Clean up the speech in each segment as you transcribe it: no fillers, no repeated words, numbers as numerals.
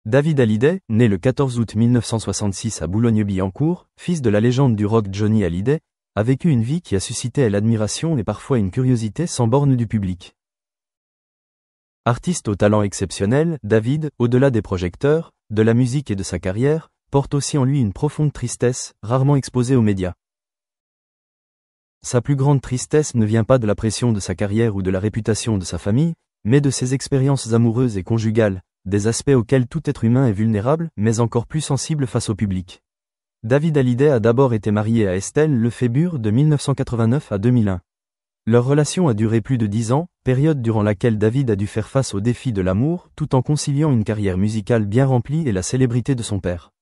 David Hallyday, né le 14 août 1966 à Boulogne-Billancourt, fils de la légende du rock Johnny Hallyday, a vécu une vie qui a suscité l'admiration et parfois une curiosité sans borne du public. Artiste au talent exceptionnel, David, au-delà des projecteurs, de la musique et de sa carrière, porte aussi en lui une profonde tristesse, rarement exposée aux médias. Sa plus grande tristesse ne vient pas de la pression de sa carrière ou de la réputation de sa famille, mais de ses expériences amoureuses et conjugales, des aspects auxquels tout être humain est vulnérable, mais encore plus sensible face au public. David Hallyday a d'abord été marié à Estelle Lefébure de 1989 à 2001. Leur relation a duré plus de 10 ans, période durant laquelle David a dû faire face au défi de l'amour, tout en conciliant une carrière musicale bien remplie et la célébrité de son père.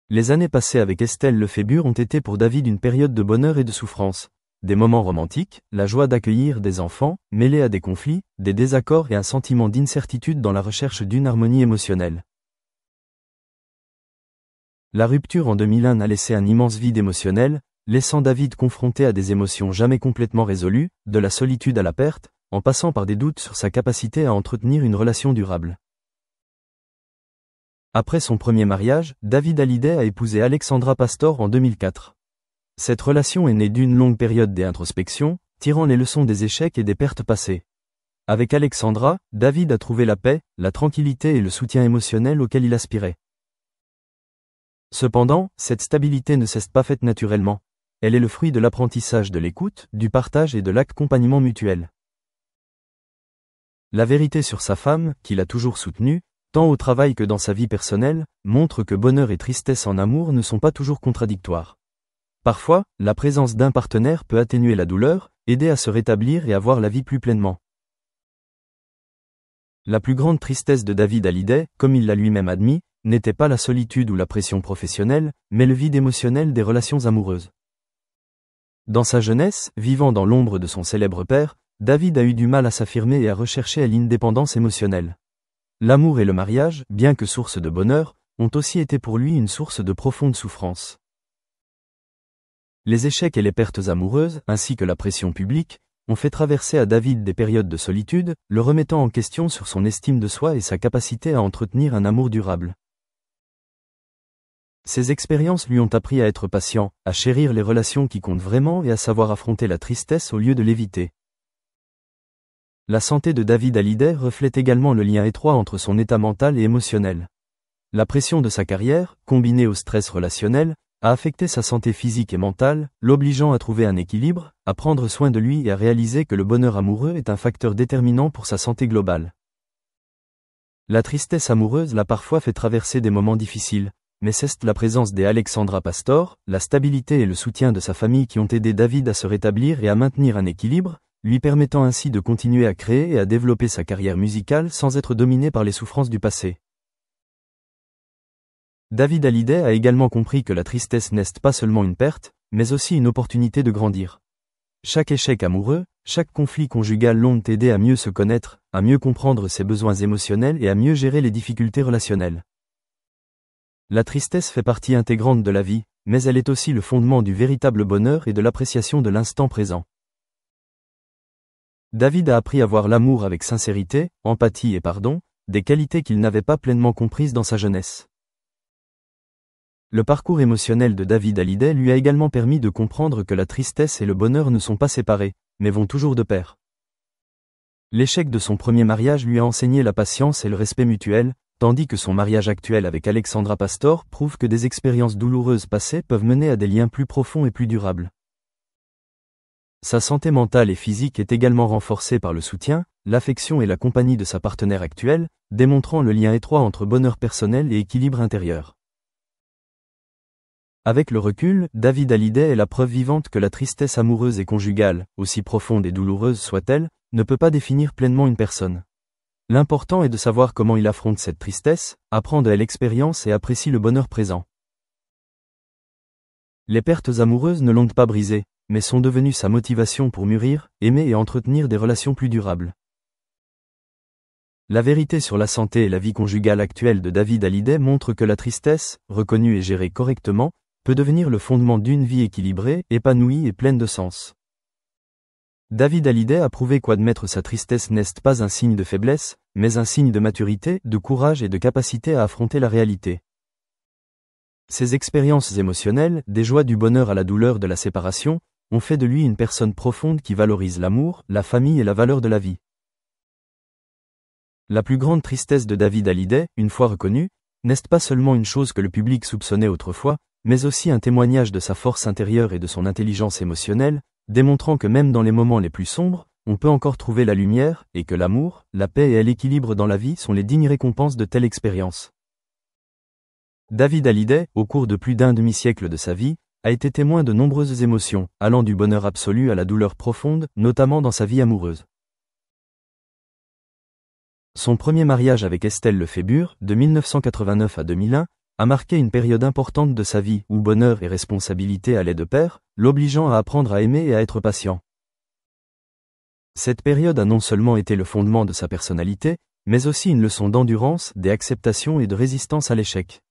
Les années passées avec Estelle Lefébure ont été pour David une période de bonheur et de souffrance. Des moments romantiques, la joie d'accueillir des enfants, mêlés à des conflits, des désaccords et un sentiment d'incertitude dans la recherche d'une harmonie émotionnelle. La rupture en 2001 a laissé un immense vide émotionnel, laissant David confronté à des émotions jamais complètement résolues, de la solitude à la perte, en passant par des doutes sur sa capacité à entretenir une relation durable. Après son premier mariage, David Hallyday a épousé Alexandra Pastor en 2004. Cette relation est née d'une longue période d'introspection, tirant les leçons des échecs et des pertes passées. Avec Alexandra, David a trouvé la paix, la tranquillité et le soutien émotionnel auquel il aspirait. Cependant, cette stabilité ne s'est pas faite naturellement. Elle est le fruit de l'apprentissage de l'écoute, du partage et de l'accompagnement mutuel. La vérité sur sa femme, qu'il a toujours soutenue, tant au travail que dans sa vie personnelle, montre que bonheur et tristesse en amour ne sont pas toujours contradictoires. Parfois, la présence d'un partenaire peut atténuer la douleur, aider à se rétablir et à voir la vie plus pleinement. La plus grande tristesse de David Hallyday, comme il l'a lui-même admis, n'était pas la solitude ou la pression professionnelle, mais le vide émotionnel des relations amoureuses. Dans sa jeunesse, vivant dans l'ombre de son célèbre père, David a eu du mal à s'affirmer et à rechercher l'indépendance émotionnelle. L'amour et le mariage, bien que source de bonheur, ont aussi été pour lui une source de profonde souffrance. Les échecs et les pertes amoureuses, ainsi que la pression publique, ont fait traverser à David des périodes de solitude, le remettant en question sur son estime de soi et sa capacité à entretenir un amour durable. Ces expériences lui ont appris à être patient, à chérir les relations qui comptent vraiment et à savoir affronter la tristesse au lieu de l'éviter. La santé de David Hallyday reflète également le lien étroit entre son état mental et émotionnel. La pression de sa carrière, combinée au stress relationnel, a affecté sa santé physique et mentale, l'obligeant à trouver un équilibre, à prendre soin de lui et à réaliser que le bonheur amoureux est un facteur déterminant pour sa santé globale. La tristesse amoureuse l'a parfois fait traverser des moments difficiles, mais c'est la présence des Alexandra Pastor, la stabilité et le soutien de sa famille qui ont aidé David à se rétablir et à maintenir un équilibre, lui permettant ainsi de continuer à créer et à développer sa carrière musicale sans être dominé par les souffrances du passé. David Hallyday a également compris que la tristesse n'est pas seulement une perte, mais aussi une opportunité de grandir. Chaque échec amoureux, chaque conflit conjugal l'ont aidé à mieux se connaître, à mieux comprendre ses besoins émotionnels et à mieux gérer les difficultés relationnelles. La tristesse fait partie intégrante de la vie, mais elle est aussi le fondement du véritable bonheur et de l'appréciation de l'instant présent. David a appris à voir l'amour avec sincérité, empathie et pardon, des qualités qu'il n'avait pas pleinement comprises dans sa jeunesse. Le parcours émotionnel de David Hallyday lui a également permis de comprendre que la tristesse et le bonheur ne sont pas séparés, mais vont toujours de pair. L'échec de son premier mariage lui a enseigné la patience et le respect mutuel, tandis que son mariage actuel avec Alexandra Pastor prouve que des expériences douloureuses passées peuvent mener à des liens plus profonds et plus durables. Sa santé mentale et physique est également renforcée par le soutien, l'affection et la compagnie de sa partenaire actuelle, démontrant le lien étroit entre bonheur personnel et équilibre intérieur. Avec le recul, David Hallyday est la preuve vivante que la tristesse amoureuse et conjugale, aussi profonde et douloureuse soit-elle, ne peut pas définir pleinement une personne. L'important est de savoir comment il affronte cette tristesse, apprend de l'expérience et apprécie le bonheur présent. Les pertes amoureuses ne l'ont pas brisé, mais sont devenues sa motivation pour mûrir, aimer et entretenir des relations plus durables. La vérité sur la santé et la vie conjugale actuelle de David Hallyday montre que la tristesse, reconnue et gérée correctement, peut devenir le fondement d'une vie équilibrée, épanouie et pleine de sens. David Hallyday a prouvé qu'admettre sa tristesse n'est pas un signe de faiblesse, mais un signe de maturité, de courage et de capacité à affronter la réalité. Ses expériences émotionnelles, des joies du bonheur à la douleur de la séparation, ont fait de lui une personne profonde qui valorise l'amour, la famille et la valeur de la vie. La plus grande tristesse de David Hallyday, une fois reconnue, n'est pas seulement une chose que le public soupçonnait autrefois, mais aussi un témoignage de sa force intérieure et de son intelligence émotionnelle, démontrant que même dans les moments les plus sombres, on peut encore trouver la lumière, et que l'amour, la paix et l'équilibre dans la vie sont les dignes récompenses de telle expérience. David Hallyday, au cours de plus d'un demi-siècle de sa vie, a été témoin de nombreuses émotions, allant du bonheur absolu à la douleur profonde, notamment dans sa vie amoureuse. Son premier mariage avec Estelle Lefébure, de 1989 à 2001, a marqué une période importante de sa vie où bonheur et responsabilité allaient de pair, l'obligeant à apprendre à aimer et à être patient. Cette période a non seulement été le fondement de sa personnalité, mais aussi une leçon d'endurance, d'acceptation et de résistance à l'échec.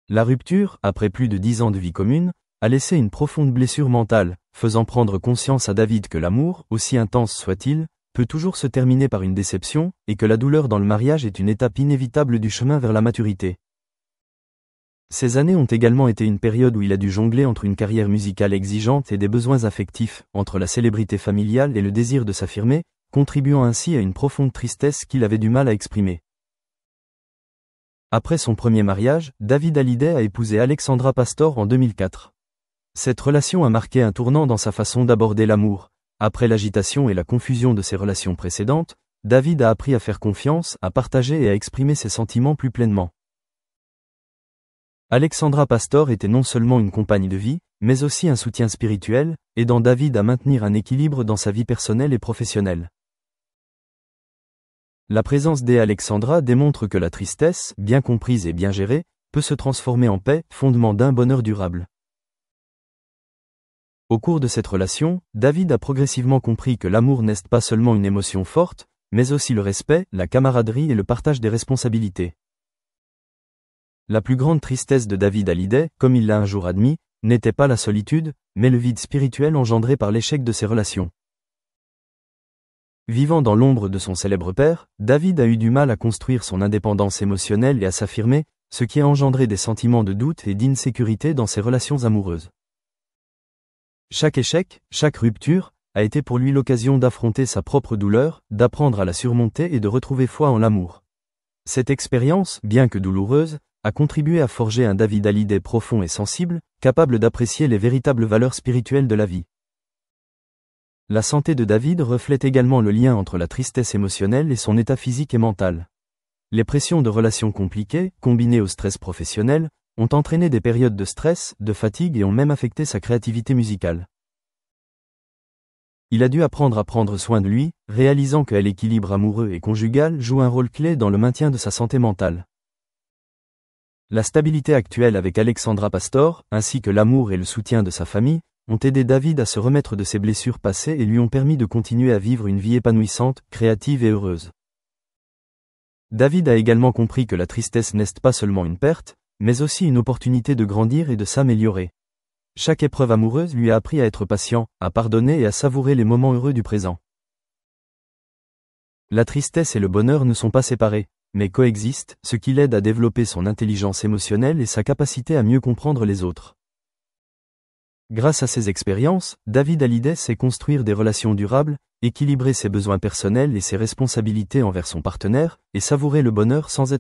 La rupture, après plus de 10 ans de vie commune, a laissé une profonde blessure mentale, faisant prendre conscience à David que l'amour, aussi intense soit-il, peut toujours se terminer par une déception, et que la douleur dans le mariage est une étape inévitable du chemin vers la maturité. Ces années ont également été une période où il a dû jongler entre une carrière musicale exigeante et des besoins affectifs, entre la célébrité familiale et le désir de s'affirmer, contribuant ainsi à une profonde tristesse qu'il avait du mal à exprimer. Après son premier mariage, David Hallyday a épousé Alexandra Pastor en 2004. Cette relation a marqué un tournant dans sa façon d'aborder l'amour. Après l'agitation et la confusion de ses relations précédentes, David a appris à faire confiance, à partager et à exprimer ses sentiments plus pleinement. Alexandra Pastor était non seulement une compagne de vie, mais aussi un soutien spirituel, aidant David à maintenir un équilibre dans sa vie personnelle et professionnelle. La présence d'Alexandra démontre que la tristesse, bien comprise et bien gérée, peut se transformer en paix, fondement d'un bonheur durable. Au cours de cette relation, David a progressivement compris que l'amour n'est pas seulement une émotion forte, mais aussi le respect, la camaraderie et le partage des responsabilités. La plus grande tristesse de David Hallyday, comme il l'a un jour admis, n'était pas la solitude, mais le vide spirituel engendré par l'échec de ses relations. Vivant dans l'ombre de son célèbre père, David a eu du mal à construire son indépendance émotionnelle et à s'affirmer, ce qui a engendré des sentiments de doute et d'insécurité dans ses relations amoureuses. Chaque échec, chaque rupture, a été pour lui l'occasion d'affronter sa propre douleur, d'apprendre à la surmonter et de retrouver foi en l'amour. Cette expérience, bien que douloureuse, a contribué à forger un David Hallyday profond et sensible, capable d'apprécier les véritables valeurs spirituelles de la vie. La santé de David reflète également le lien entre la tristesse émotionnelle et son état physique et mental. Les pressions de relations compliquées, combinées au stress professionnel, ont entraîné des périodes de stress, de fatigue et ont même affecté sa créativité musicale. Il a dû apprendre à prendre soin de lui, réalisant que l'équilibre amoureux et conjugal joue un rôle clé dans le maintien de sa santé mentale. La stabilité actuelle avec Alexandra Pastor, ainsi que l'amour et le soutien de sa famille, ont aidé David à se remettre de ses blessures passées et lui ont permis de continuer à vivre une vie épanouissante, créative et heureuse. David a également compris que la tristesse n'est pas seulement une perte, mais aussi une opportunité de grandir et de s'améliorer. Chaque épreuve amoureuse lui a appris à être patient, à pardonner et à savourer les moments heureux du présent. La tristesse et le bonheur ne sont pas séparés, mais coexistent, ce qui l'aide à développer son intelligence émotionnelle et sa capacité à mieux comprendre les autres. Grâce à ces expériences, David Hallyday sait construire des relations durables, équilibrer ses besoins personnels et ses responsabilités envers son partenaire, et savourer le bonheur sans être